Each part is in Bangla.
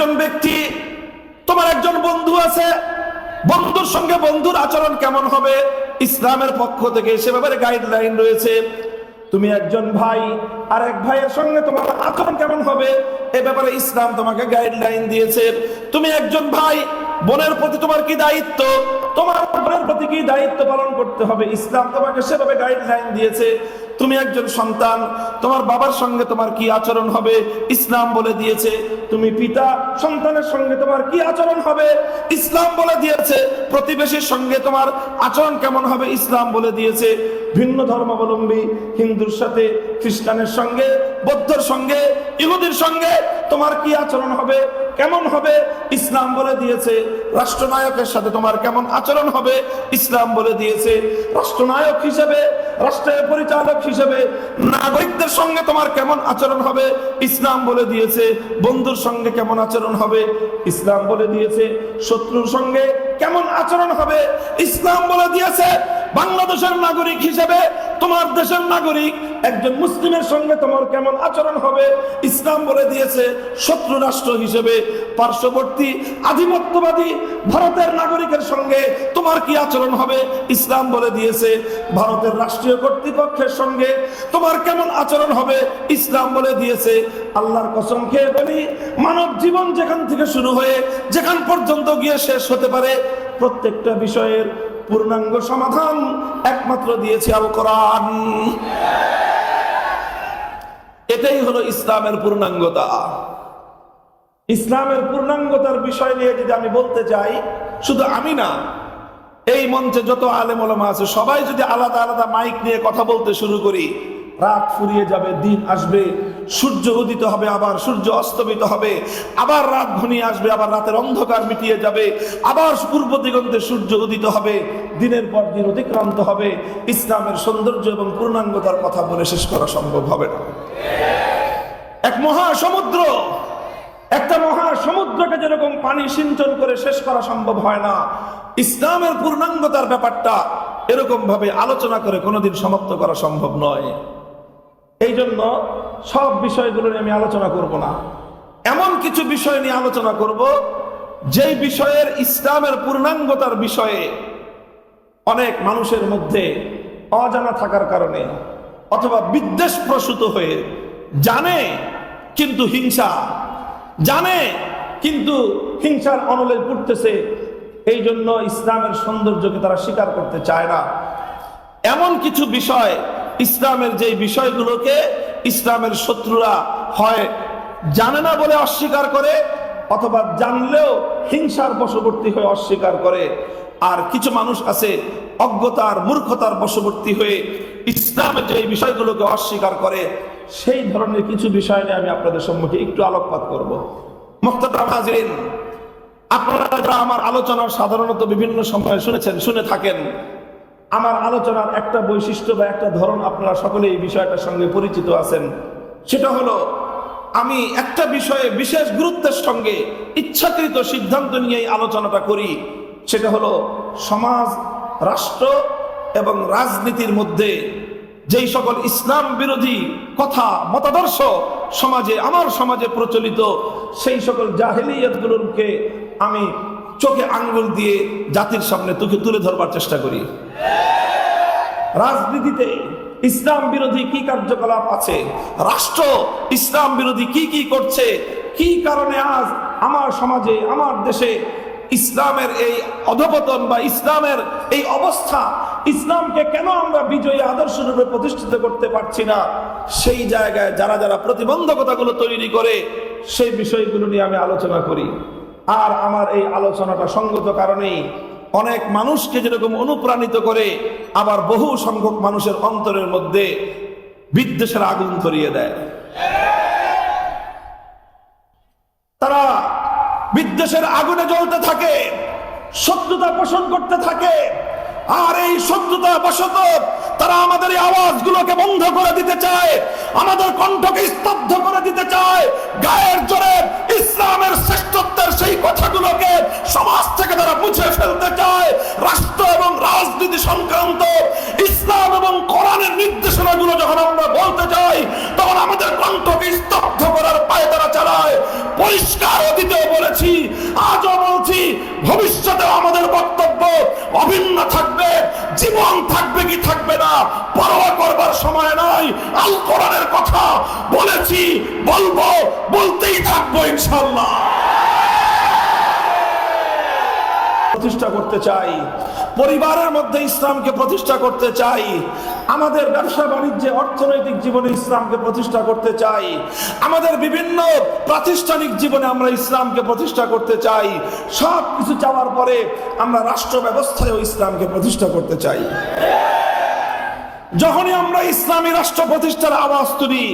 একজন ব্যক্তি, তোমার একজন বন্ধু আছে, বন্ধুর সঙ্গে বন্ধুর আচরণ কেমন হবে ইসলামের পক্ষ থেকে সে ব্যাপারে গাইডলাইন রয়েছে। তুমি একজন ভাই, আর এক ভাইয়ের সঙ্গে তোমার আচরণ কেমন হবে এ ব্যাপারে ইসলাম তোমাকে গাইডলাইন দিয়েছে। তুমি একজন ভাই, বোনের প্রতি তোমার কি দায়িত্ব, তোমার বোনের প্রতি কি দায়িত্ব পালন করতে হবে ইসলাম তোমাকে সেভাবে গাইডলাইন দিয়েছে। তুমি একজন সন্তান, তোমার বাবার সঙ্গে তোমার কি আচরণ হবে ইসলাম বলে দিয়েছে। তুমি পিতা, সন্তানের সঙ্গে তোমার কি আচরণ হবে ইসলাম বলে দিয়েছে। প্রতিবেশীর সঙ্গে তোমার আচরণ কেমন হবে ইসলাম বলে দিয়েছে। ভিন্ন ধর্মাবলম্বী হিন্দুর সাথে, খ্রিস্টানের সঙ্গে, বৌদ্ধর সঙ্গে, ইহুদির সঙ্গে তোমার কি আচরণ হবে, কেমন হবে ইসলাম বলে দিয়েছে। রাষ্ট্রনায়কের সাথে তোমার কেমন আচরণ হবে ইসলাম বলে দিয়েছে। রাষ্ট্রনায়ক হিসেবে, রাষ্ট্রের পরিচালক হিসেবে নাগরিকদের সঙ্গে তোমার কেমন আচরণ হবে ইসলাম বলে দিয়েছে। বন্ধুর সঙ্গে কেমন আচরণ হবে ইসলাম বলে দিয়েছে। শত্রুর সঙ্গে কেমন আচরণ হবে ইসলাম বলে দিয়েছে। বাংলাদেশের নাগরিক হিসেবে, তোমার দেশের নাগরিক একজন মুসলিমের সঙ্গে তোমার কেমন আচরণ হবে ইসলাম বলে দিয়েছে। শত্রু রাষ্ট্র হিসেবে পার্শ্ববর্তী আধিপত্যবাদী ভারতের নাগরিকের সঙ্গে তোমার কি আচরণ হবে ইসলাম বলে দিয়েছে। ভারতের রাষ্ট্রীয় কর্তৃপক্ষের সঙ্গে তোমার কেমন আচরণ হবে ইসলাম বলে দিয়েছে। আল্লাহর কসম খেয়ে বলি, মানব জীবন যেখান থেকে শুরু হয়ে যেখান পর্যন্ত গিয়ে শেষ হতে পারে, প্রত্যেকটা বিষয়ের পূর্ণাঙ্গ সমাধান একমাত্র দিয়েছে আল কোরআন। এটাই হলো ইসলামের পূর্ণাঙ্গতা। ইসলামের পূর্ণাঙ্গতার বিষয় নিয়ে যদি আমি বলতে চাই, শুধু আমি না, এই মঞ্চে যত আলেম ওলামা আছে সবাই যদি আলাদা আলাদা মাইক নিয়ে কথা বলতে শুরু করি, রাত ফুরিয়ে যাবে, দিন আসবে, সূর্য উদিত হবে, আবার সূর্য অস্তমিত হবে, আবার রাত ঘনিয়ে আসবে, আবার রাতের অন্ধকার মিটিয়ে যাবে, আবার পূর্ব দিগন্তে সূর্য উদিত হবে, দিনের পর দিন অতিক্রান্ত হবে। ইসলামের সৌন্দর্য এবং পূর্ণাঙ্গতার কথা বলে শেষ করা সম্ভব হবে না। এক মহাসমুদ্র, একটা মহাসমুদ্রকে যেরকম পানি সিঞ্চন করে শেষ করা সম্ভব হয় না, ইসলামের পূর্ণাঙ্গতার ব্যাপারটা এরকম ভাবে আলোচনা করে কোনোদিন সমাপ্ত করা সম্ভব নয়। এই জন্য সব বিষয়গুলো নিয়ে আমি আলোচনা করব না, এমন কিছু বিষয় নিয়ে আলোচনা করব যেই বিষয়ের ইসলামের পূর্ণাঙ্গতার বিষয়ে অনেক মানুষের মধ্যে অজানা থাকার কারণে অথবা বিদ্বেষ প্রসূত হয়ে জানে কিন্তু হিংসা, জানে কিন্তু হিংসার অনলে পড়তেছে। এই জন্য ইসলামের সৌন্দর্যকে তারা স্বীকার করতে চায় না। এমন কিছু বিষয়, ইসলামের যে বিষয়গুলোকে ইসলামের শত্রুরা হয় জানে না বলে অস্বীকার করে, অথবা জানলেও হিংসার বশবর্তী হয়ে অস্বীকার করে। আর কিছু মানুষ আছে অজ্ঞতার, মূর্খতার বশবর্তী হয়ে ইসলামের যে বিষয়গুলোকে অস্বীকার করে। সেই ধরনের কিছু বিষয় নিয়ে আমি আপনাদের সম্মুখে একটু আলোকপাত করব। মুহতারাম হাজিরিন, আপনারা যারা আমার আলোচনার সাধারণত বিভিন্ন সময়ে শুনেছেন, শুনে থাকেন, আমার আলোচনার একটা বৈশিষ্ট্য বা একটা ধরন আপনারা সকলে এই বিষয়টার সঙ্গে পরিচিত আছেন। সেটা হলো, আমি একটা বিষয়ে বিশেষ গুরুত্বের সঙ্গে ইচ্ছাকৃত সিদ্ধান্ত নিয়ে এই আলোচনাটা করি। সেটা হলো সমাজ, রাষ্ট্র এবং রাজনীতির মধ্যে যেই সকল ইসলাম বিরোধী কথা, মতাদর্শ সমাজে, আমার সমাজে প্রচলিত, সেই সকল জাহেলিয়াতগুলোকে আমি চোখে আঙ্গুল দিয়ে জাতির সামনে তুলে ধরবার চেষ্টা করি। রাজনীতিতে ইসলাম বিরোধী কি কার্যকলাপ আছে, রাষ্ট্র ইসলাম বিরোধী কি কি করছে, কি কারণে আজ আমার সমাজে, আমার দেশে ইসলামের এই অধপতন বা ইসলামের এই অবস্থা, ইসলামকে কেন আমরা বিজয়ী আদর্শ রূপে প্রতিষ্ঠিত করতে পারছি না, সেই জায়গায় যারা যারা প্রতিবন্ধকতাগুলো তৈরি করে, সেই বিষয়গুলো নিয়ে আমি আলোচনা করি। আর আমার এই আলোচনাটা সঙ্গত কারণেই অনেক মানুষকে যেরকম অনুপ্রাণিত করে, আবার বহু সংখ্যক মানুষের অন্তরের মধ্যে বিদ্বেষের আগুন ধরিয়ে দেয়। তারা বিদ্বেষের আগুনে জ্বলতে থাকে, শত্রুতা পোষণ করতে থাকে। আর এই শত্রুতা বশত তারা আমাদের এই আওয়াজগুলোকে বন্ধ করে দিতে চায়, আমাদের কণ্ঠকে স্তব্ধ করে দিতে চায়। গায়ের জোরে ইসলামের শ্রেষ্ঠত্বের সেই কথাগুলোকে সমাজ থেকে তারা মুছে ফেলতে চায়। রাষ্ট্র এবং রাজনীতি সংক্রান্ত ইসলাম এবং কোরআনের নির্দেশনাগুলো যখন আমরা বলতে চাই, তখন আমাদের কণ্ঠকে স্তব্ধ করার পায়ে তারা চালায়। পরিষ্কার অতীতেও বলে অভিন্ন থাকবে, জীবন থাকবে কি থাকবে না পরোয়া করবার সময় নাই। আল কোরআনের কথা বলেছি, বলবো, বলতেই থাকবো ইনশাআল্লাহ। প্রতিষ্ঠা করতে চাই, পরিবারের মধ্যে ইসলামকে প্রতিষ্ঠা করতে চাই, আমাদের ব্যবসা বাণিজ্যে অর্থনৈতিক জীবনে ইসলামকে প্রতিষ্ঠা করতে চাই, আমাদের বিভিন্ন প্রাতিষ্ঠানিক জীবনে আমরা ইসলামকে প্রতিষ্ঠা করতে চাই। সব কিছু চাওয়ার পরে আমরা রাষ্ট্র ব্যবস্থায়ও ইসলামকে প্রতিষ্ঠা করতে চাই। যখনই আমরা ইসলামী রাষ্ট্র প্রতিষ্ঠার আওয়াজ তুলি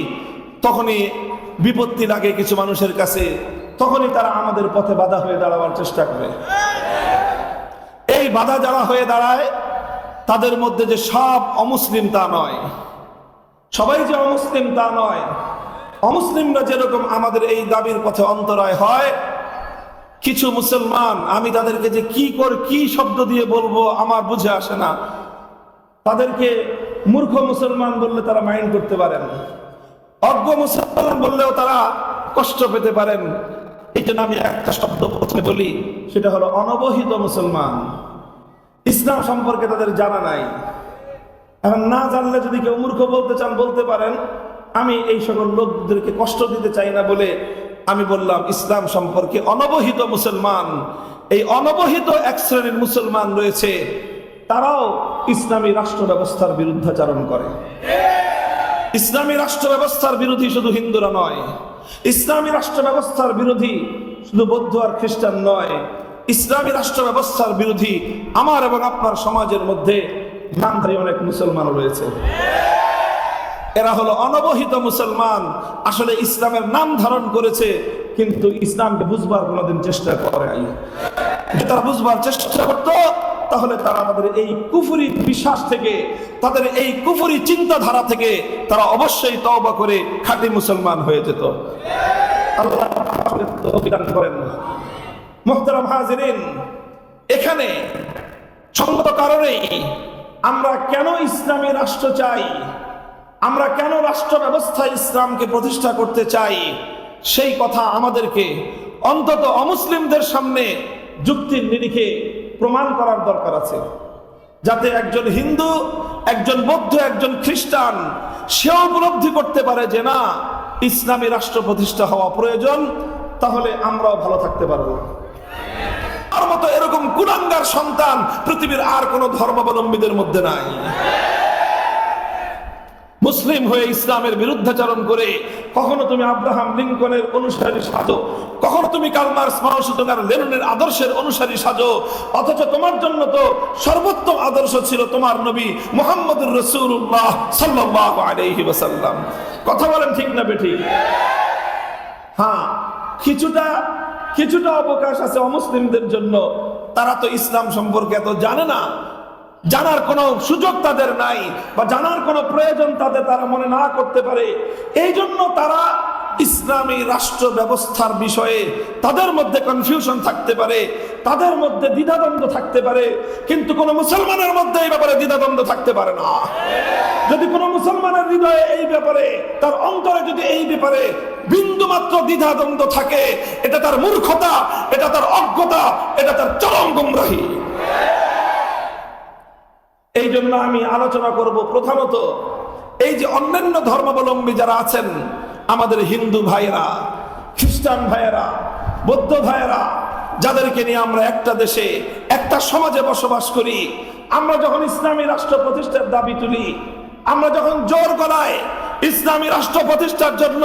তখনই বিপত্তি লাগে কিছু মানুষের কাছে, তখনই তারা আমাদের পথে বাধা হয়ে দাঁড়াবার চেষ্টা করে। এই বাধা যারা হয়ে দাঁড়ায় তাদের মধ্যে যে সব অমুসলিম তা নয়, সবাই যে অমুসলিম তা নয়। অমুসলিমরা যেরকম আমাদের এই দাবির পথে অন্তরায় হয়, কিছু মুসলমান, আমি তাদেরকে যে কি শব্দ দিয়ে বলবো আমার বুঝে আসে না, তাদেরকে মূর্খ মুসলমান বললে তারা মাইন্ড করতে পারেন, অজ্ঞ মুসলমান বললেও তারা কষ্ট পেতে পারেন। এই জন্য আমি একটা শব্দ প্রথমে বলি, সেটা হলো অনবহিত মুসলমান। ইসলাম সম্পর্কে তাদের জানা নাই। এখন না জানলে যদি কেউ মূর্খ বলতে চান বলতে পারেন, আমি এই সকল লোকদেরকে কষ্ট দিতে চাই না বলে আমি বললাম ইসলাম সম্পর্কে অনবহিত মুসলমান। এই অনবহিত এক শ্রেণীর মুসলমান রয়েছে, তারাও ইসলামী রাষ্ট্র ব্যবস্থার বিরুদ্ধাচারণ করে। ইসলামী রাষ্ট্র ব্যবস্থার বিরোধী শুধু হিন্দুরা নয়, ইসলামী রাষ্ট্র ব্যবস্থার বিরোধী শুধু বৌদ্ধ আর খ্রিস্টান নয়, ইসলামী রাষ্ট্র ব্যবস্থার বিরোধী আমার এবং আপনার সমাজের মধ্যে নামধারী অনেক মুসলমান রয়েছে। এরা হলো অনবহিত মুসলমান, আসলে ইসলামের নাম ধারণ করেছে কিন্তু ইসলামকে বুঝবার কোনোদিন চেষ্টা করে নাই। যদি তারা বুঝবার চেষ্টা করত তাহলে তারা তাদের এই কুফরি বিশ্বাস থেকে, তাদের এই কুফরি চিন্তাধারা থেকে তারা অবশ্যই তওবা করে খাঁটি মুসলমান হয়ে যেত। আল্লাহ তৌফিক করেন। মুহতারাম হাজিরিন, এখানে সঙ্গত কারণেই আমরা কেন ইসলামী রাষ্ট্র চাই, আমরা কেন রাষ্ট্র ব্যবস্থায় ইসলামকে প্রতিষ্ঠা করতে চাই, সেই কথা আমাদেরকে অন্তত অমুসলিমদের সামনে যুক্তির নিরিখে প্রমাণ করার দরকার আছে, যাতে একজন হিন্দু, একজন বৌদ্ধ, একজন খ্রিস্টান সেও উপলব্ধি করতে পারে যে না, ইসলামী রাষ্ট্র প্রতিষ্ঠা হওয়া প্রয়োজন, তাহলে আমরাও ভালো থাকতে পারবো। আর মতো এরকম কুলাঙ্গার সন্তান পৃথিবীর আর কোন ধর্মাবলম্বীদের মধ্যে নাই। মুসলিম হয়ে ইসলামের বিরুদ্ধাচরণ করে কখনো তুমি আব্রাহাম লিঙ্কনের অনুসারী সাজো, কখনো তুমি কার্ল মার্কস, মাও জেদুং আর লেনিনের আদর্শের অনুসারী সাজো, অথচ তোমার জন্য তো সর্বোত্তম আদর্শ ছিল তোমার নবী মুহাম্মদুর রাসূলুল্লাহ সাল্লাল্লাহু আলাইহি ওয়াসাল্লাম। কথা বলেন ঠিক না বেঠিক? হ্যাঁ, কিছুটা অবকাশ আছে অমুসলিমদের জন্য। তারা তো ইসলাম সম্পর্কে এত জানে না, জানার কোনো সুযোগ তাদের নাই, বা জানার কোনো প্রয়োজন তারা মনে না করতে পারে। এই জন্য তারা ইসলামী রাষ্ট্র ব্যবস্থার বিষয়ে তাদের মধ্যে কনফিউশন থাকতে পারে, তাদের মধ্যে দ্বিধাদ্বন্দ্ব থাকতে পারে, কিন্তু কোন মুসলমানের মধ্যে এই ব্যাপারে দ্বিধাদ্বন্দ্ব থাকতে পারে না। যদি কোনো মুসলমানের হৃদয়ে এই ব্যাপারে, তার অন্তরে যদি এই ব্যাপারে বিন্দু মাত্র দ্বিধাদ্বন্দ্ব থাকে, এটা তার মূর্খতা, এটা তার অজ্ঞতা, এটা তার চরম গুমরাহি। এই জন্য আমি আলোচনা করব প্রথমত এই যে অন্যান্য ধর্মাবলম্বী যারা আছেন, আমাদের হিন্দু ভাইয়েরা, খ্রিস্টান ভাইয়েরা, বৌদ্ধ ভাইয়েরা, যাদেরকে নিয়ে আমরা একটা দেশে, একটা সমাজে বসবাস করি, আমরা যখন ইসলামী রাষ্ট্র প্রতিষ্ঠার দাবি তুলি, আমরা যখন জোর গলায় ইসলামী রাষ্ট্র প্রতিষ্ঠার জন্য